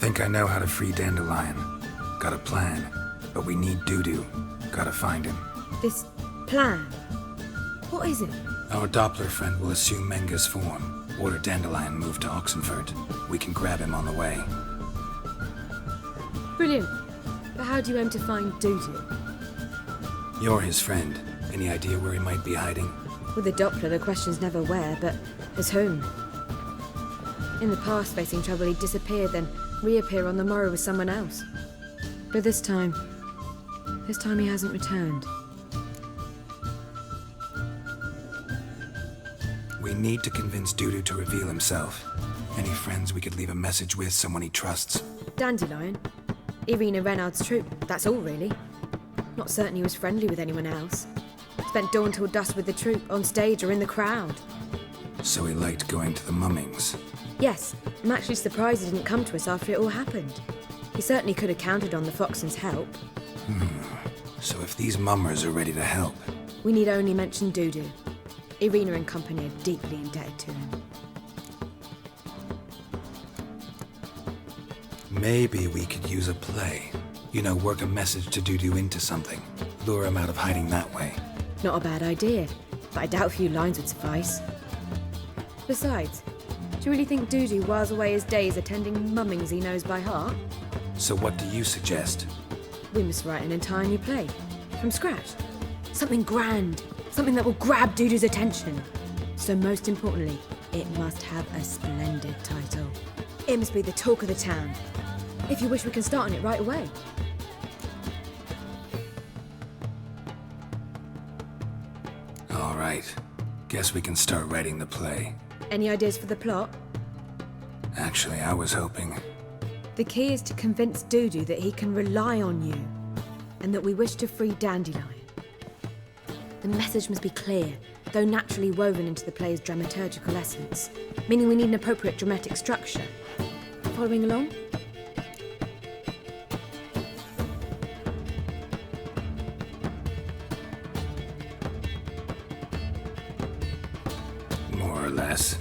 think I know how to free Dandelion. Got a plan, but we need Dudu. Gotta find him. This plan? What is it? Our Doppler friend will assume Menga's form. Order Dandelion moved to Oxenford. We can grab him on the way. Brilliant. But how do you aim to find Dudu? You're his friend. Any idea where he might be hiding? With the Doppler, the question's never where, but as whom. In the past, facing trouble, he'd disappear, then reappear on the morrow with someone else. But this time he hasn't returned. We need to convince Dudu to reveal himself. Any friends we could leave a message with, someone he trusts? Dandelion? Irina Renard's troupe, that's all really. Not certain he was friendly with anyone else. Spent dawn till dusk with the troupe, on stage or in the crowd. So he liked going to the mummings. Yes, I'm actually surprised he didn't come to us after it all happened. He certainly could have counted on the Foxen's help. So if these mummers are ready to help... We need only mention Dudu. Irina and company are deeply indebted to him. Maybe we could use a play. You know, work a message to Dudu into something. Lure him out of hiding that way. Not a bad idea, but I doubt a few lines would suffice. Besides, do you really think Dudu whiles away his days attending mummings he knows by heart? So what do you suggest? We must write an entire new play. From scratch. Something grand. Something that will grab Dudu's attention. So most importantly, it must have a splendid title. It must be the talk of the town. If you wish, we can start on it right away. All right. Guess we can start writing the play. Any ideas for the plot? Actually, I was hoping... The key is to convince Dudu that he can rely on you, and that we wish to free Dandelion. The message must be clear, though naturally woven into the play's dramaturgical essence, meaning we need an appropriate dramatic structure. Following along? More or less.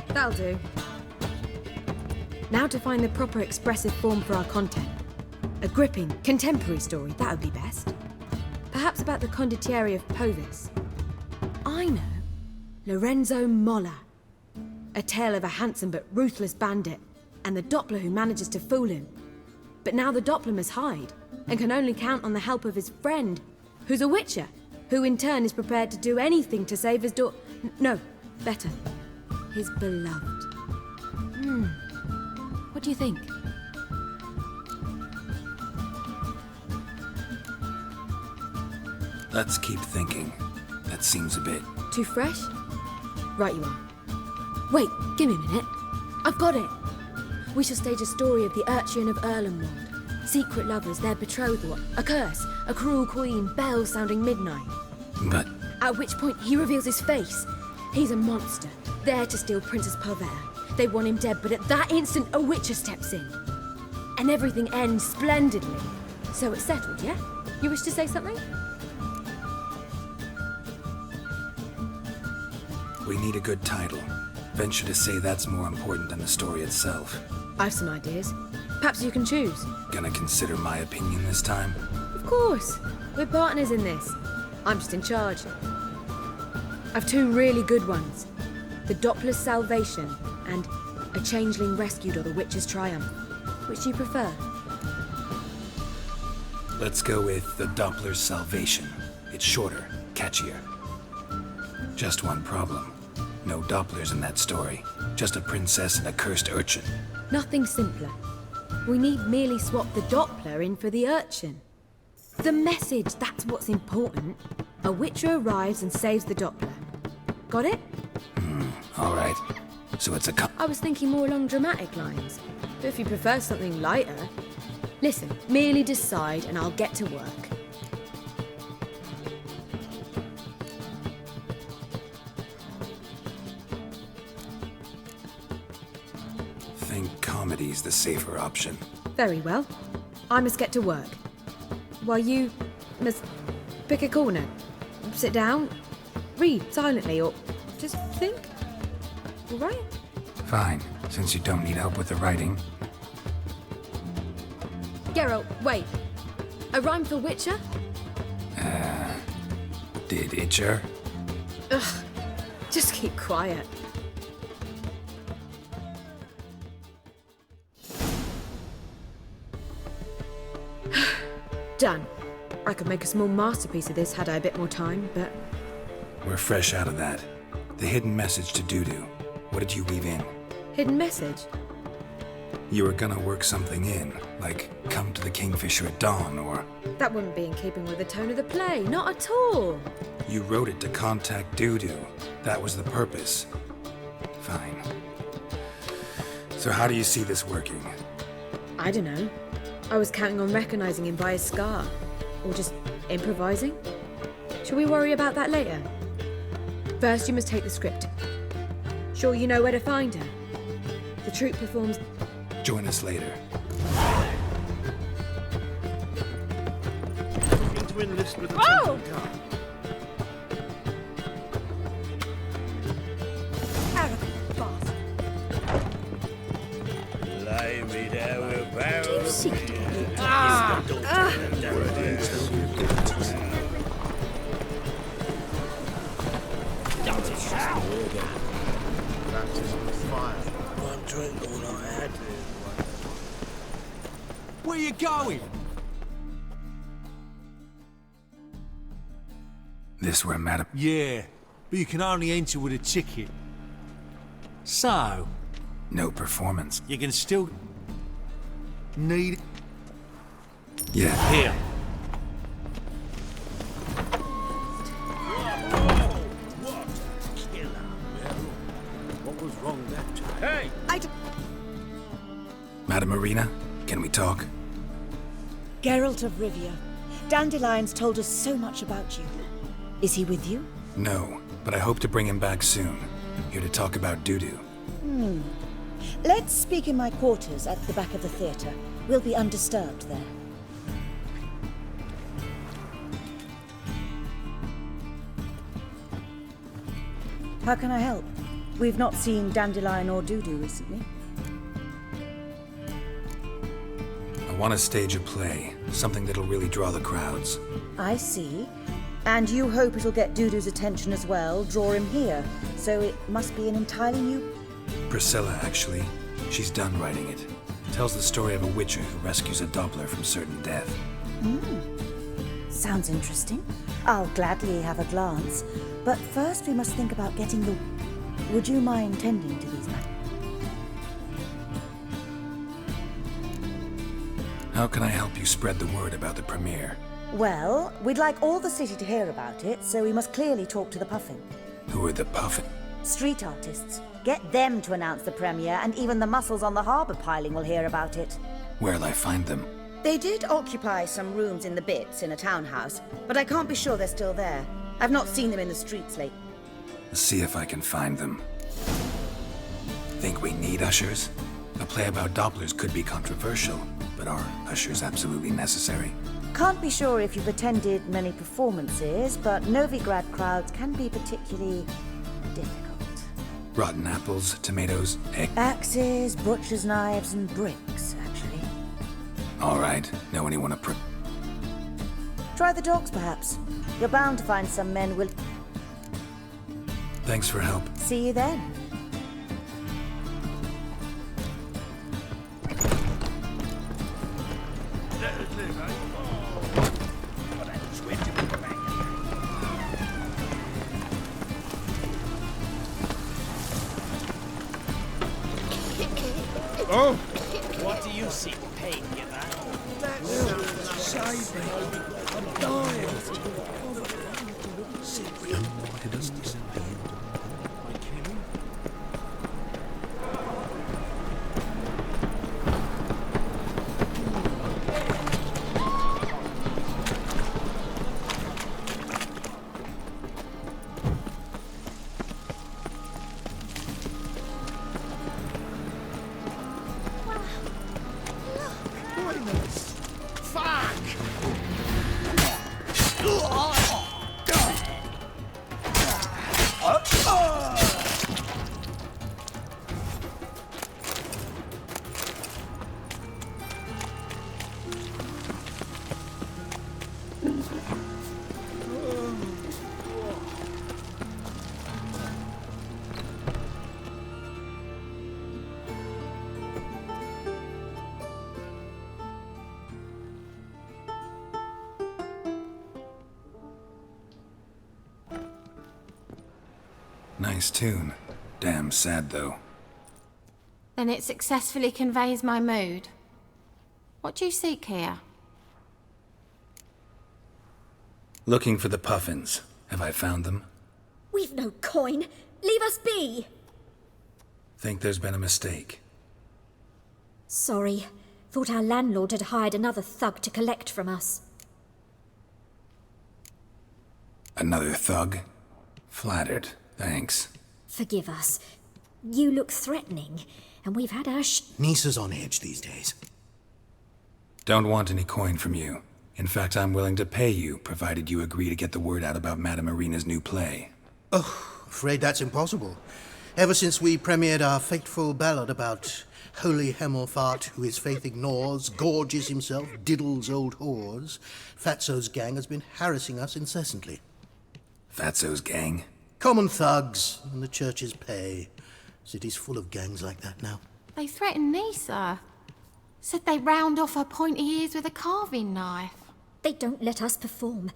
That'll do. Now to find the proper expressive form for our content. A gripping, contemporary story, that would be best. Perhaps about the condottieri of Povis. I know. Lorenzo Molla. A tale of a handsome but ruthless bandit, and the Doppler who manages to fool him. But now the Doppler must hide, and can only count on the help of his friend, who's a witcher, who in turn is prepared to do anything to save his no, better, his beloved. What do you think? Let's keep thinking. That seems a bit... Too fresh? Right you are. Wait, give me a minute. I've got it. We shall stage a story of the urchin of Erlenwald. Secret lovers, their betrothal, a curse, a cruel queen, bells sounding midnight. But... At which point he reveals his face. He's a monster, there to steal Princess Pavere. They want him dead, but at that instant a witcher steps in. And everything ends splendidly. So it's settled, yeah? You wish to say something? We need a good title. Venture to say that's more important than the story itself. I've some ideas. Perhaps you can choose. Gonna consider my opinion this time? Of course. We're partners in this. I'm just in charge. I've two really good ones. The Doppler's Salvation and A Changeling Rescued or the Witch's Triumph. Which do you prefer? Let's go with The Doppler's Salvation. It's shorter, catchier. Just one problem. No Dopplers in that story. Just a princess and a cursed urchin. Nothing simpler. We need merely swap the Doppler in for the urchin. The message, that's what's important. A witcher arrives and saves the Doppler. Got it? All right. So it's a I was thinking more along dramatic lines. But if you prefer something lighter... Listen, merely decide and I'll get to work. Think comedy's the safer option. Very well. I must get to work. While you must pick a corner. Sit down, read silently, or just think. All right? Fine, since you don't need help with the writing. Geralt, wait. A rhyme for Witcher? Did Itcher? Ugh. Just keep quiet. Done. I could make a small masterpiece of this had I a bit more time, but... We're fresh out of that. The hidden message to Dudu. What did you weave in? Hidden message? You were gonna work something in, like come to the Kingfisher at dawn, or... That wouldn't be in keeping with the tone of the play, not at all. You wrote it to contact Dudu. That was the purpose. Fine. So how do you see this working? I don't know. I was counting on recognizing him by his scar. Or just improvising. Shall we worry about that later? First, you must take the script. Sure you know where to find her? The troupe performs... Join us later. Oh! Do you see? One drink all I had. Where you going? This where Madam... Yeah, but you can only enter with a ticket. So, No performance. you can still... need... Yeah. Here. What was wrong that time? Hey! Madam Marina, can we talk? Geralt of Rivia. Dandelion's told us so much about you. Is he with you? No, but I hope to bring him back soon. Here to talk about Dudu. Let's speak in my quarters at the back of the theatre. We'll be undisturbed there. How can I help? We've not seen Dandelion or Dudu recently. I want to stage a play, something that'll really draw the crowds. I see. And you hope it'll get Dudu's attention as well, draw him here. So it must be an entirely new... Priscilla, actually. She's done writing it. Tells the story of a witcher who rescues a Doppler from certain death. Sounds interesting. I'll gladly have a glance. But first we must think about getting the... Would you mind tending to these matters? How can I help you spread the word about the premiere? Well, we'd like all the city to hear about it, so we must clearly talk to the Puffin. Who are the Puffin? Street artists. Get them to announce the premiere, and even the muscles on the harbour piling will hear about it. Where'll I find them? They did occupy some rooms in the Bits in a townhouse, but I can't be sure they're still there. I've not seen them in the streets lately. Let's see if I can find them. Think we need ushers? A play about Dopplers could be controversial, but are ushers absolutely necessary? Can't be sure if you've attended many performances, but Novigrad crowds can be particularly difficult. Rotten apples, tomatoes, egg. Axes, butcher's knives, and bricks, actually. All right. Know anyone Try the dogs, perhaps. You're bound to find some men will... Thanks for help. See you then. Oh! What do you see? Pain, you know? Save me. I'm dying. Cyprian wanted us to send the end. My king. Nice tune. Damn sad, though. Then it successfully conveys my mood. What do you seek here? Looking for the puffins. Have I found them? We've no coin. Leave us be. Think there's been a mistake. Sorry. Thought our landlord had hired another thug to collect from us. Another thug? Flattered. Thanks. Forgive us. You look threatening, and we've had our Nisa's on edge these days. Don't want any coin from you. In fact, I'm willing to pay you, provided you agree to get the word out about Madame Irina's new play. Oh, afraid that's impossible. Ever since we premiered our fateful ballad about holy Hemelfart, who his faith ignores, gorges himself, diddles old whores, Fatso's gang has been harassing us incessantly. Fatso's gang? Common thugs in the church's pay. City's full of gangs like that now. They threatened Nisa. Said they'd round off her pointy ears with a carving knife. They don't let us perform.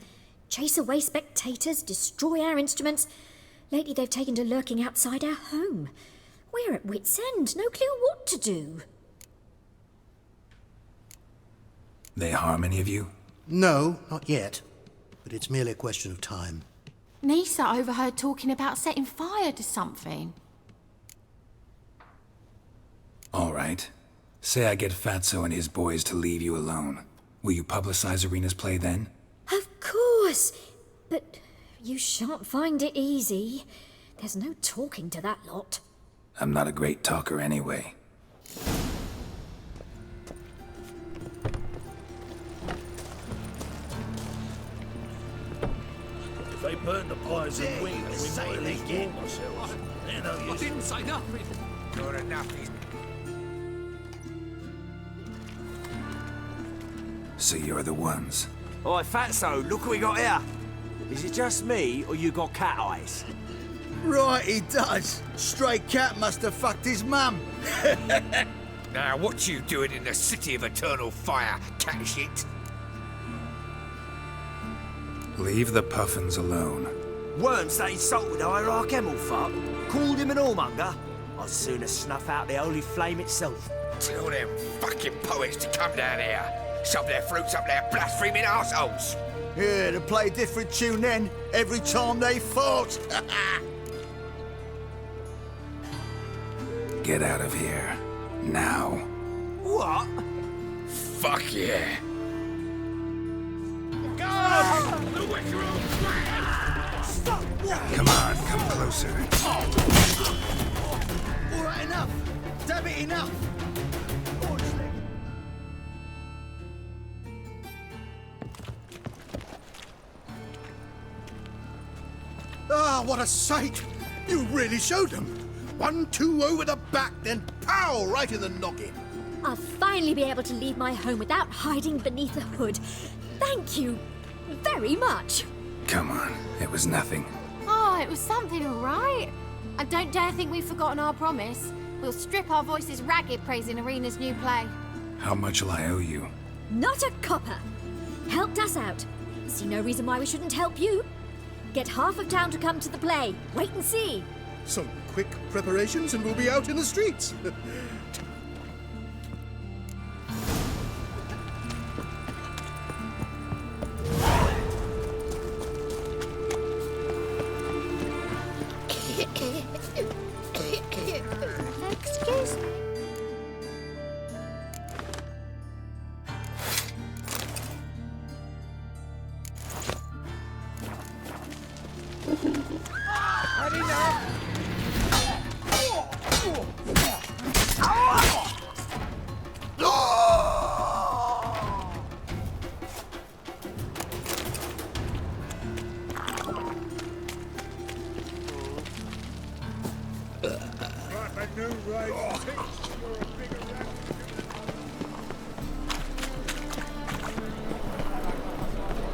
Chase away spectators, destroy our instruments. Lately they've taken to lurking outside our home. We're at wit's end, no clue what to do. They harm any of you? No, not yet. But it's merely a question of time. Nisa overheard talking about setting fire to something. All right. Say I get Fatso and his boys to leave you alone. Will you publicize Irina's play then? Of course. But you shan't find it easy. There's no talking to that lot. I'm not a great talker anyway. If they burn the pies and wings, we might at least warm ourselves. They're no use. I didn't say nothing. Not enough. So you're the ones. Oi, Fatso, look what we got here. Is it just me, or you got cat eyes? Right, he does. Stray cat must have fucked his mum. Now, what you doing in the city of eternal fire, cat shit? Leave the puffins alone. Worms that insulted Hierarch Hemelfart, called him an whoremonger. I'd sooner snuff out the holy flame itself. Tell them fucking poets to come down here. Shove their fruits up their blaspheming arseholes. Yeah, to play a different tune then, every time they fought. Get out of here. Now. What? Fuck yeah. God! The wicker old flag! Stop! Come on, come closer. All right, enough. Damn it, enough. Ah, what a sight! You really showed them. 1-2 over the back, then pow, right in the noggin. I'll finally be able to leave my home without hiding beneath a hood. Thank you very much. Come on, it was nothing. Oh, it was something, all right. I don't dare think we've forgotten our promise. We'll strip our voices ragged praising Irina's new play. How much will I owe you? Not a copper. Helped us out. See no reason why we shouldn't help you. Get half of town to come to the play. Wait and see. Some quick preparations and we'll be out in the streets. Excuse me.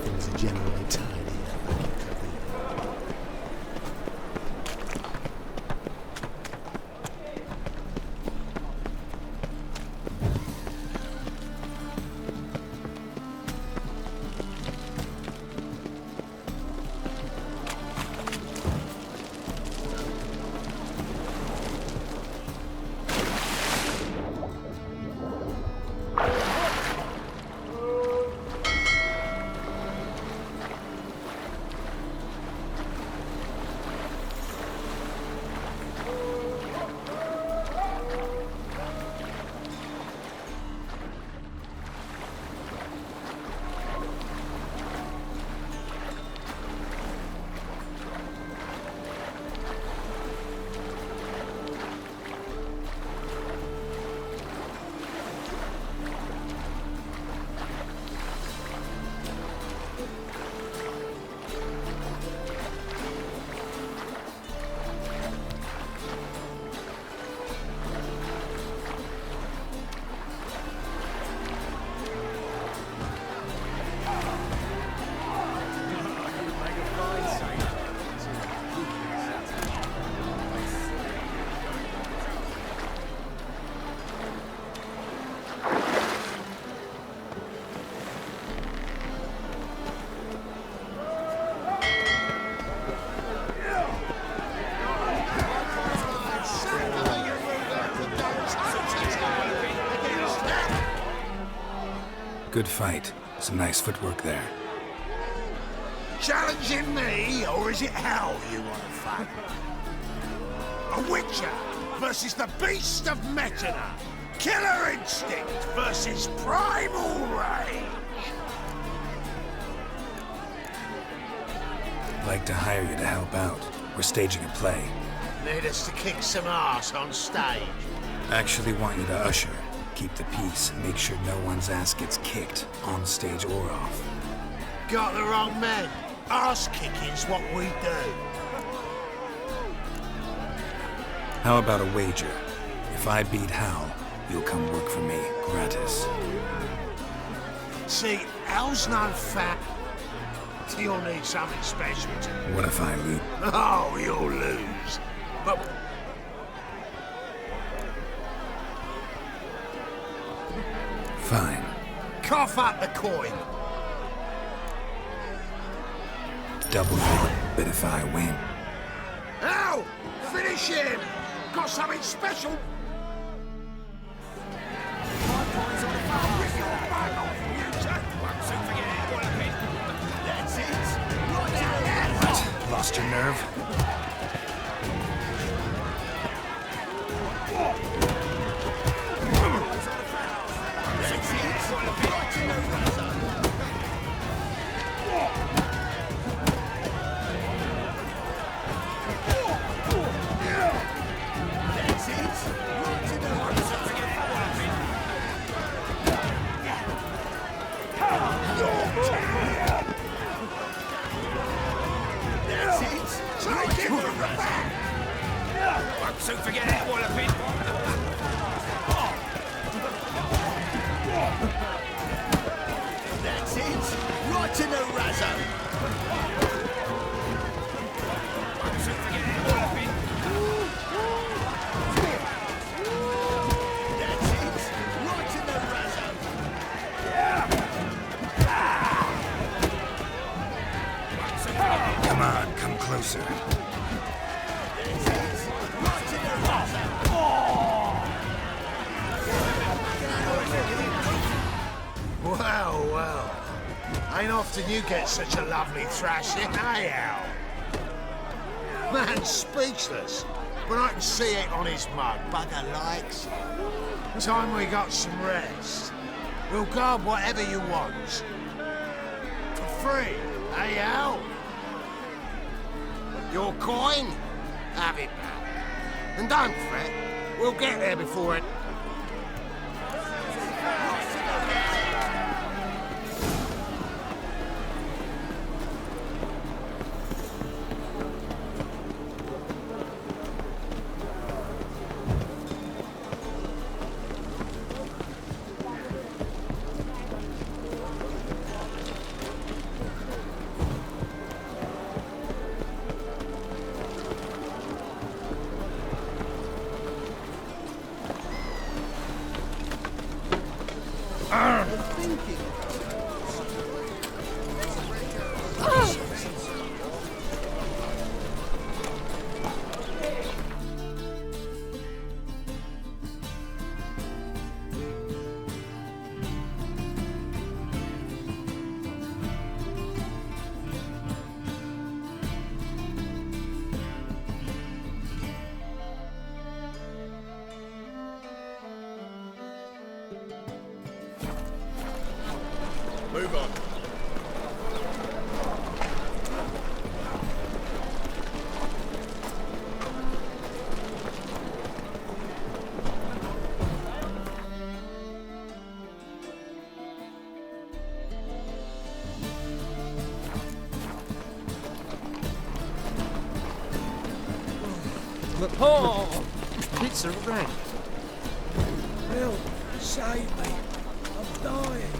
Things are generally tidy. Good fight. Some nice footwork there. Challenging me, or is it hell you want to fight? A Witcher versus the Beast of Metana. Killer instinct versus primal rage. I'd like to hire you to help out. We're staging a play. Need us to kick some ass on stage. Actually want you to usher. Keep the peace. Make sure no one's ass gets kicked, on stage or off. Got the wrong man. Ass kicking's what we do. How about a wager? If I beat Hal, you'll come work for me, gratis. See, Hal's no fat. He'll need something special to... What if I lose? Oh, you'll lose. But... Fine. Cough up the coin. Double it, but if I win... Hal! Finish him! Got something special? What? Lost your nerve? Soon forget that one a bit. That's it. Right in the razzo. Soon forget that one a bit. That's it. Right in the razzo. Come on, come closer. Well, well. Ain't often you get such a lovely thrashing, eh, Al? Man's speechless, but I can see it on his mug. Bugger likes. Time we got some rest. We'll guard whatever you want. For free, eh, Al? Your coin? Have it back. And don't fret, we'll get there before it... Move on. Oh, it's a rat. Help! Save me! I'm dying!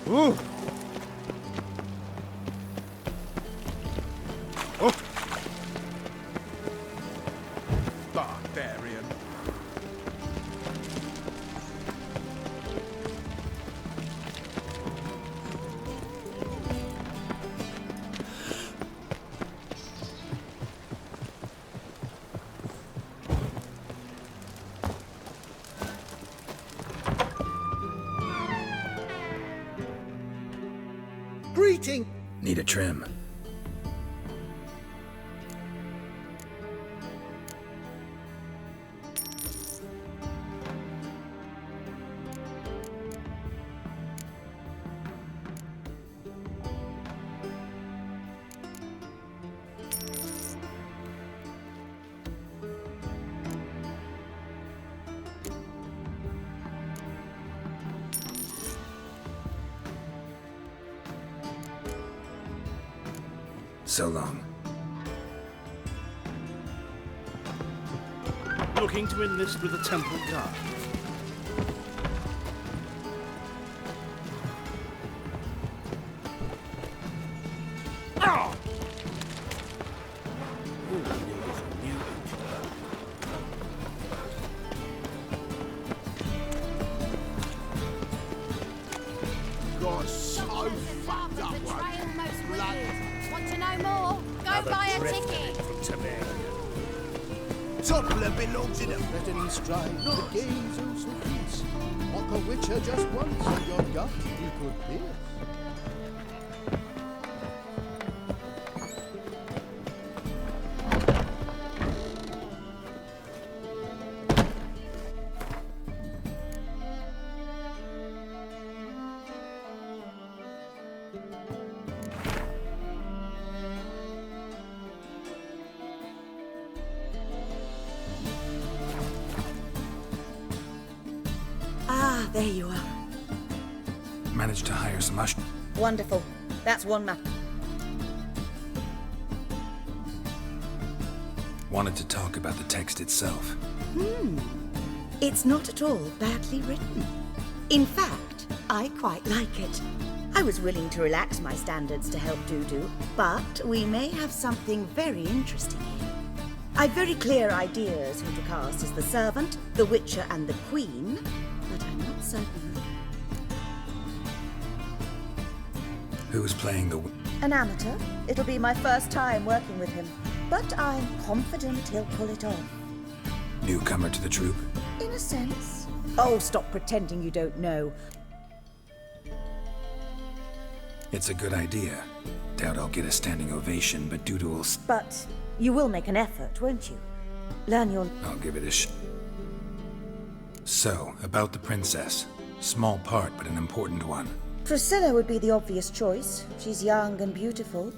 Ooh. Oh. Barbarian. Greeting! Need a trim. So long. Looking to enlist with the Temple Guard. Got so fucked up one. Betrayal most wicked. Want to know more? Go buy a ticket. Toppler belongs in a... Threatening stride, the gaze oh so fierce. Mock a witcher just once, and your gut he could pierce. Ah, there you are. Managed to hire some Wonderful. That's one map. Wanted to talk about the text itself. It's not at all badly written. In fact, I quite like it. I was willing to relax my standards to help Dudu, but we may have something very interesting here. I've very clear ideas who to cast as the servant, the witcher, and the queen, but I'm not certain. Who's playing the... An amateur. It'll be my first time working with him, but I'm confident he'll pull it off. newcomer to the troupe? In a sense. Oh, stop pretending you don't know. It's a good idea. Doubt I'll get a standing ovation, but Doodle will... But you will make an effort, won't you? Learn your... I'll give it a So, about the princess. Small part, but an important one. Priscilla would be the obvious choice. She's young and beautiful.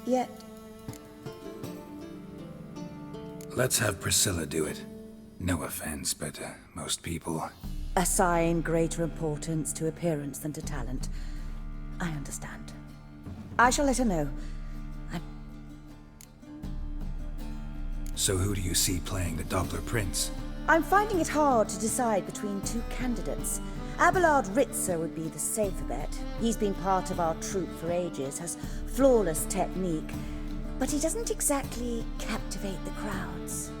Yet... Let's have Priscilla do it. No offense, but most people... Assign greater importance to appearance than to talent. I understand. I shall let her know. So who do you see playing the Doppler Prince? I'm finding it hard to decide between two candidates. Abelard Ritzer would be the safer bet. He's been part of our troupe for ages, has flawless technique, but he doesn't exactly captivate the crowds.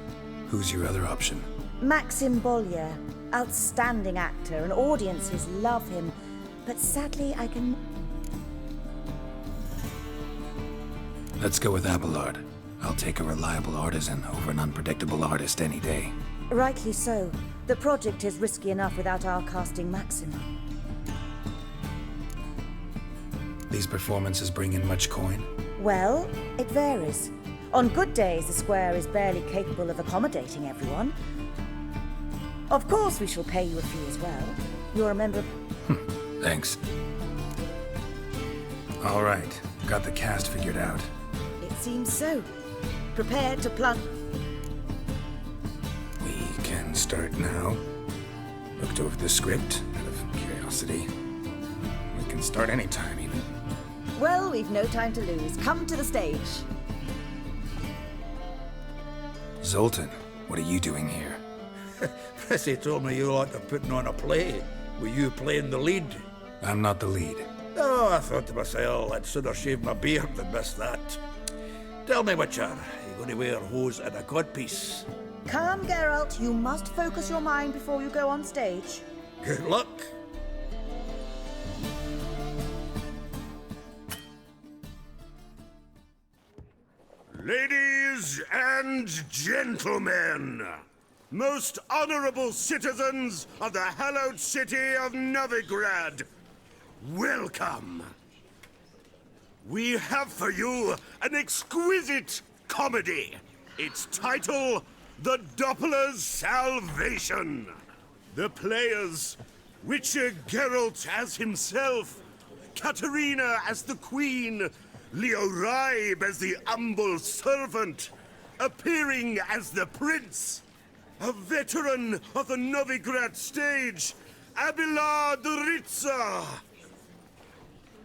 Who's your other option? Maxim Bollier, outstanding actor, and audiences love him, but sadly I can... Let's go with Abelard. I'll take a reliable artisan over an unpredictable artist any day. Rightly so. The project is risky enough without our casting Maxim. These performances bring in much coin? Well, it varies. On good days, the square is barely capable of accommodating everyone. Of course, we shall pay you a fee as well. You're a member... Thanks. All right, got the cast figured out. It seems so. Prepared to plunge... We can start now. Looked over the script, out of curiosity. We can start anytime, even. Well, we've no time to lose. Come to the stage. Zoltan, what are you doing here? Prissy told me you liked putting on a play. Were you playing the lead? I'm not the lead. Oh, I thought to myself, I'd sooner shave my beard than miss that. Tell me, Witcher, you going to wear hose and a codpiece? Calm, Geralt. You must focus your mind before you go on stage. Good luck. Ladies and gentlemen, most honorable citizens of the hallowed city of Novigrad, welcome. We have for you an exquisite comedy. Its title, The Doppler's Salvation. The players, Witcher Geralt as himself, Katerina as the Queen, Leo Raib as the humble servant, appearing as the Prince, a veteran of the Novigrad stage, Abelard Ritza,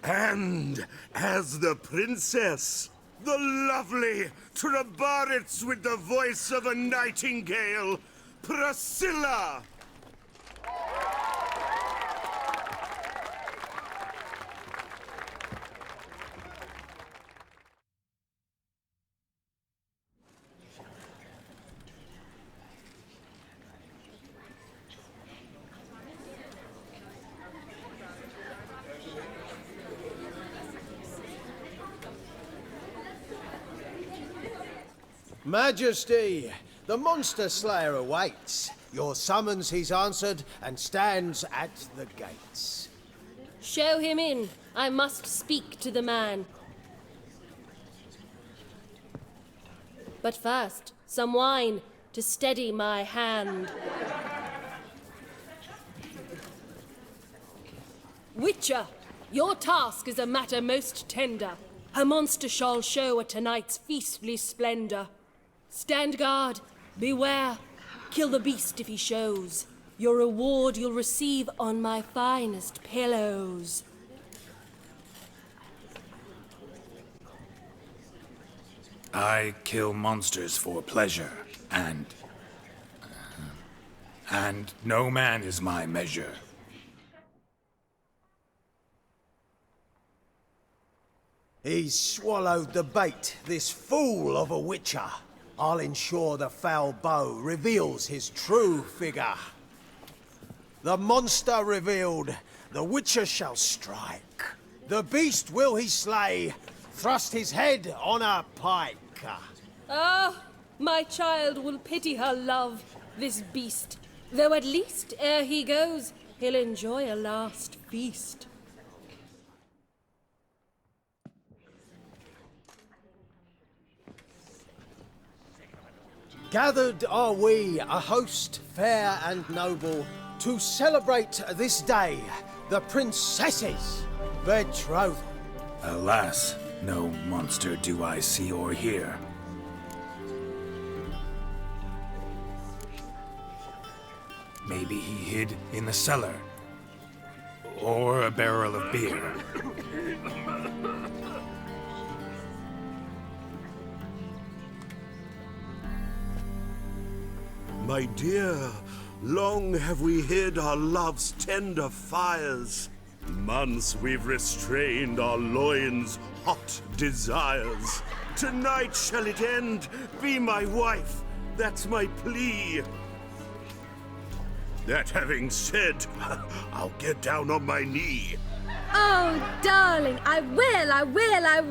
and as the Princess, the lovely Trabaritz with the voice of a nightingale, Priscilla. Majesty, the monster slayer awaits. Your summons he's answered and stands at the gates. Show him in. I must speak to the man. But first, some wine to steady my hand. Witcher, your task is a matter most tender. A monster shall show at tonight's feastly splendor. Stand guard, beware, kill the beast if he shows. Your reward you'll receive on my finest pillows. I kill monsters for pleasure, and no man is my measure. He's swallowed the bait, this fool of a witcher. I'll ensure the foul bow reveals his true figure. The monster revealed, the witcher shall strike. The beast will he slay, thrust his head on a pike. Ah, my child will pity her love, this beast. Though at least, ere he goes, he'll enjoy a last feast. Gathered are we, a host fair and noble, to celebrate this day, the princess's betrothal. Alas, no monster do I see or hear. Maybe he hid in the cellar, or a barrel of beer. My dear, long have we hid our love's tender fires. Months we've restrained our loins' hot desires. Tonight shall it end, be my wife, that's my plea. That having said, I'll get down on my knee. Oh, darling, I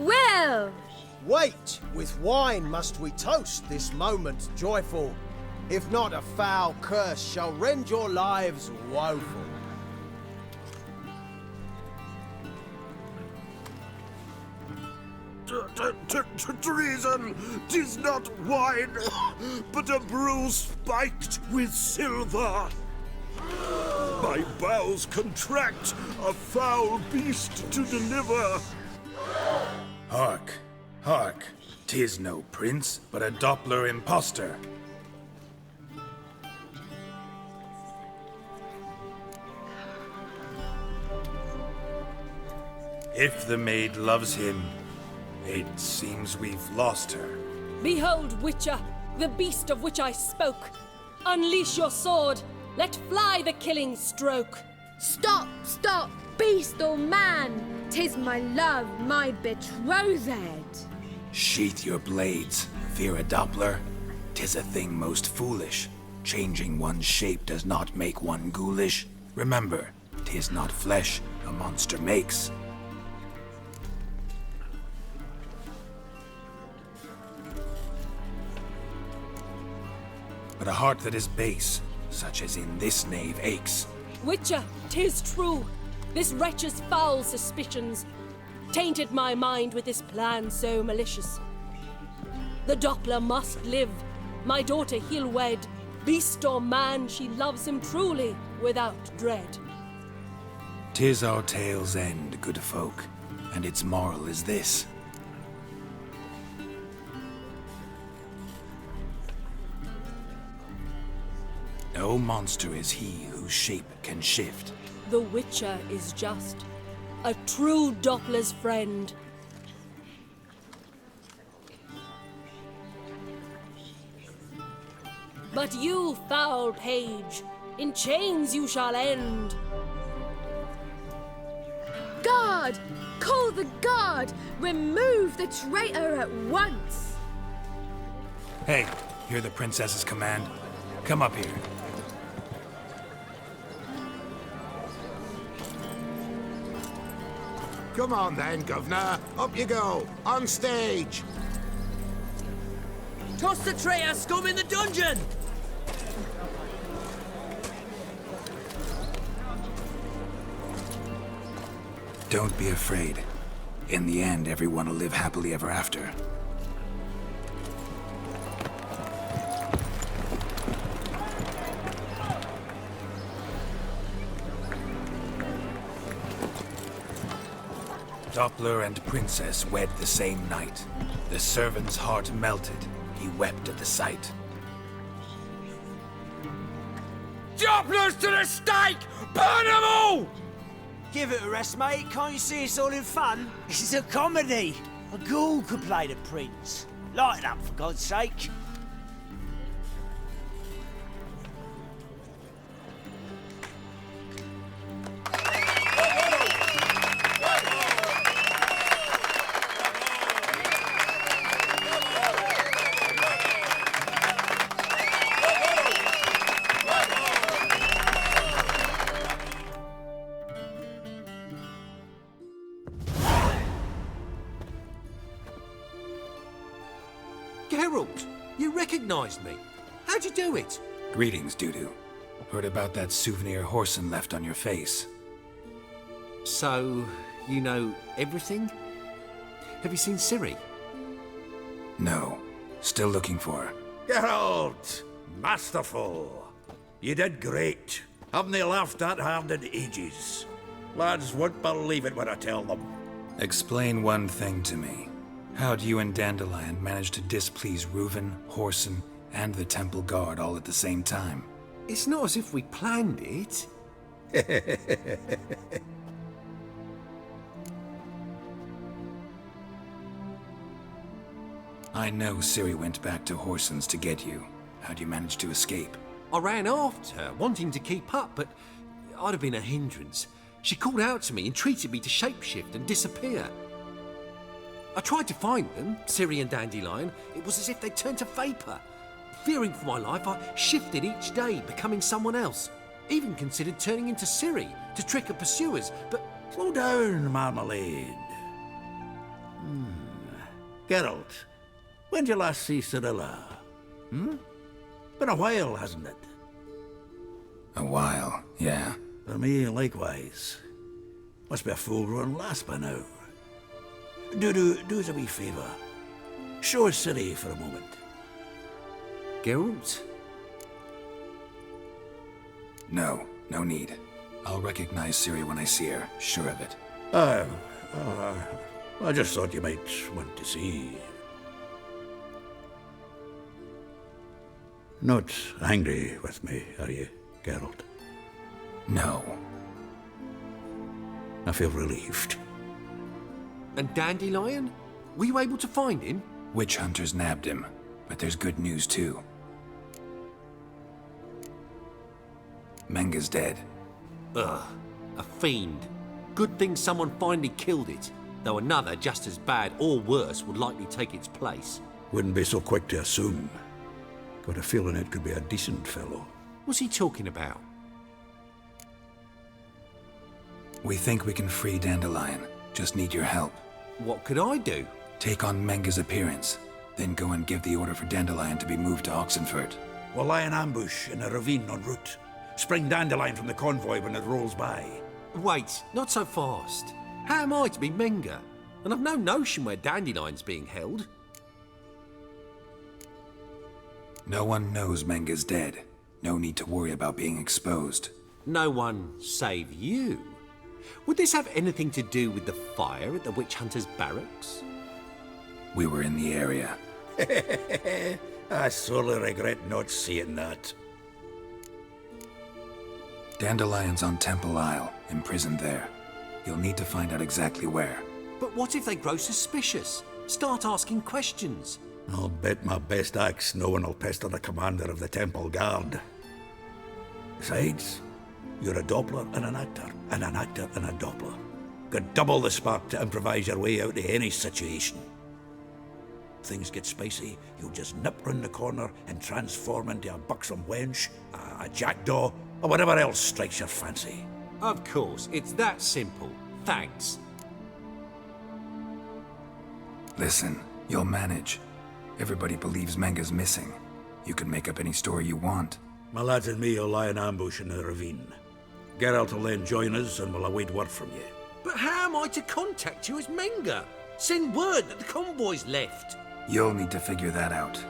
will! Wait, with wine must we toast this moment joyful. If not, a foul curse shall rend your lives woeful. Treason! 'Tis not wine, but a brew spiked with silver. My bowels contract, a foul beast to deliver. Hark, hark, 'tis no prince, but a Doppler impostor. If the maid loves him, it seems we've lost her. Behold, Witcher, the beast of which I spoke. Unleash your sword. Let fly the killing stroke. Stop, beast or man! 'Tis my love, my betrothed. Sheath your blades. Fear a Doppler? 'Tis a thing most foolish. Changing one's shape does not make one ghoulish. Remember, 'tis not flesh a monster makes. But a heart that is base, such as in this knave aches. Witcher, 'tis true. This wretch's foul suspicions tainted my mind with this plan so malicious. The Doppler must live. My daughter he'll wed. Beast or man, she loves him truly, without dread. 'Tis our tale's end, good folk, and its moral is this. No monster is he whose shape can shift. The Witcher is just a true Doppler's friend. But you, foul page, in chains you shall end. Guard! Call the guard! Remove the traitor at once! Hey, hear the princess's command? Come up here. Come on then, Governor. Up you go. On stage. Toss the traitor scum in the dungeon! Don't be afraid. In the end, everyone will live happily ever after. Doppler and princess wed the same night. The servant's heart melted. He wept at the sight. Dopplers to the stake! Burn them all! Give it a rest, mate. Can't you see it's all in fun? This is a comedy. A ghoul could play the prince. Lighten up, for God's sake. Geralt, you recognized me. How'd you do it? Greetings, Dudu. Heard about that souvenir Horson left on your face. So, you know everything? Have you seen Ciri? No. Still looking for her. Geralt! Masterful! You did great. Haven't they laughed that hard in ages? Lads won't believe it when I tell them. Explain one thing to me. How'd you and Dandelion manage to displease Reuven, Horson, and the Temple Guard all at the same time? It's not as if we planned it. I know Ciri went back to Horson's to get you. How'd you manage to escape? I ran after her, wanting to keep up, but I'd have been a hindrance. She called out to me, entreated me to shapeshift and disappear. I tried to find them, Ciri and Dandelion. It was as if they'd turned to vapour. Fearing for my life, I shifted each day, becoming someone else. Even considered turning into Ciri to trick her pursuers, but... Slow down, Marmalade. Geralt, when did you last see Cirilla? Been a while, hasn't it? A while, yeah. For me, likewise. Must be a full-grown lass by now. Do us a wee favour. Show us Ciri for a moment. Geralt? No need. I'll recognize Ciri when I see her, sure of it. I just thought you might want to see. Not angry with me, are you, Geralt? No. I feel relieved. And Dandelion? Were you able to find him? Witch hunters nabbed him, but there's good news too. Menga's dead. Ugh, a fiend. Good thing someone finally killed it, though another just as bad or worse would likely take its place. Wouldn't be so quick to assume. Got a feeling it could be a decent fellow. What's he talking about? We think we can free Dandelion. Just need your help. What could I do? Take on Menga's appearance, then go and give the order for Dandelion to be moved to Oxenford. We'll lie in ambush in a ravine en route. Spring Dandelion from the convoy when it rolls by. Wait, not so fast. How am I to be Menga? And I've no notion where Dandelion's being held. No one knows Menga's dead. No need to worry about being exposed. No one save you? Would this have anything to do with the fire at the witch hunter's barracks? We were in the area. I sorely regret not seeing that. Dandelion's on Temple Isle, imprisoned there. You'll need to find out exactly where. But what if they grow suspicious? Start asking questions? I'll bet my best axe no one will pester the commander of the Temple Guard. Besides, you're a Doppler and an actor and a Doppler. Got double the spark to improvise your way out of any situation. Things get spicy, you'll just nip round the corner and transform into a buxom wench, a jackdaw, or whatever else strikes your fancy. Of course, it's that simple. Thanks. Listen, you'll manage. Everybody believes Menga's missing. You can make up any story you want. My lads and me will lie in ambush in the ravine. Geralt will then join us and we'll await word from you. But how am I to contact you as Menga? Send word that the convoy's left. You'll need to figure that out.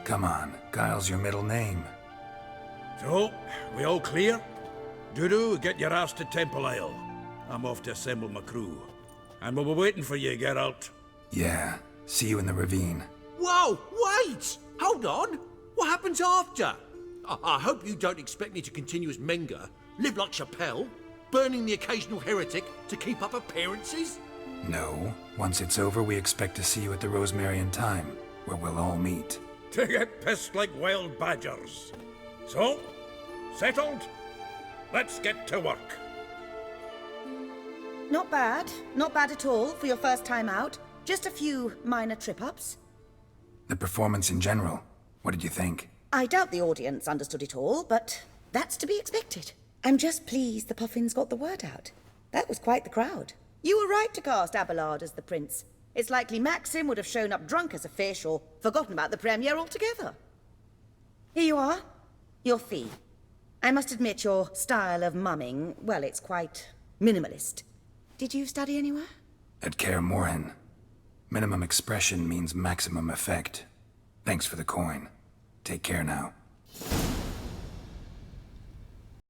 Come on, Guile's your middle name. So, we all clear? Dudu, get your ass to Temple Isle. I'm off to assemble my crew. And we'll be waiting for you, Geralt. Yeah, see you in the ravine. Whoa, wait! Hold on! What happens after? I hope you don't expect me to continue as Menga, live like Chappelle, burning the occasional heretic to keep up appearances? No. Once it's over, we expect to see you at the Rosemary in Time, where we'll all meet. To get pissed like wild badgers. So, settled? Let's get to work. Not bad. Not bad at all for your first time out. Just a few minor trip-ups. The performance in general, what did you think? I doubt the audience understood it all, but that's to be expected. I'm just pleased the Puffins got the word out. That was quite the crowd. You were right to cast Abelard as the prince. It's likely Maxim would have shown up drunk as a fish or forgotten about the premiere altogether. Here you are. Your fee. I must admit your style of mumming, well, it's quite minimalist. Did you study anywhere? At Kaer Morhen. Minimum expression means maximum effect. Thanks for the coin. Take care now.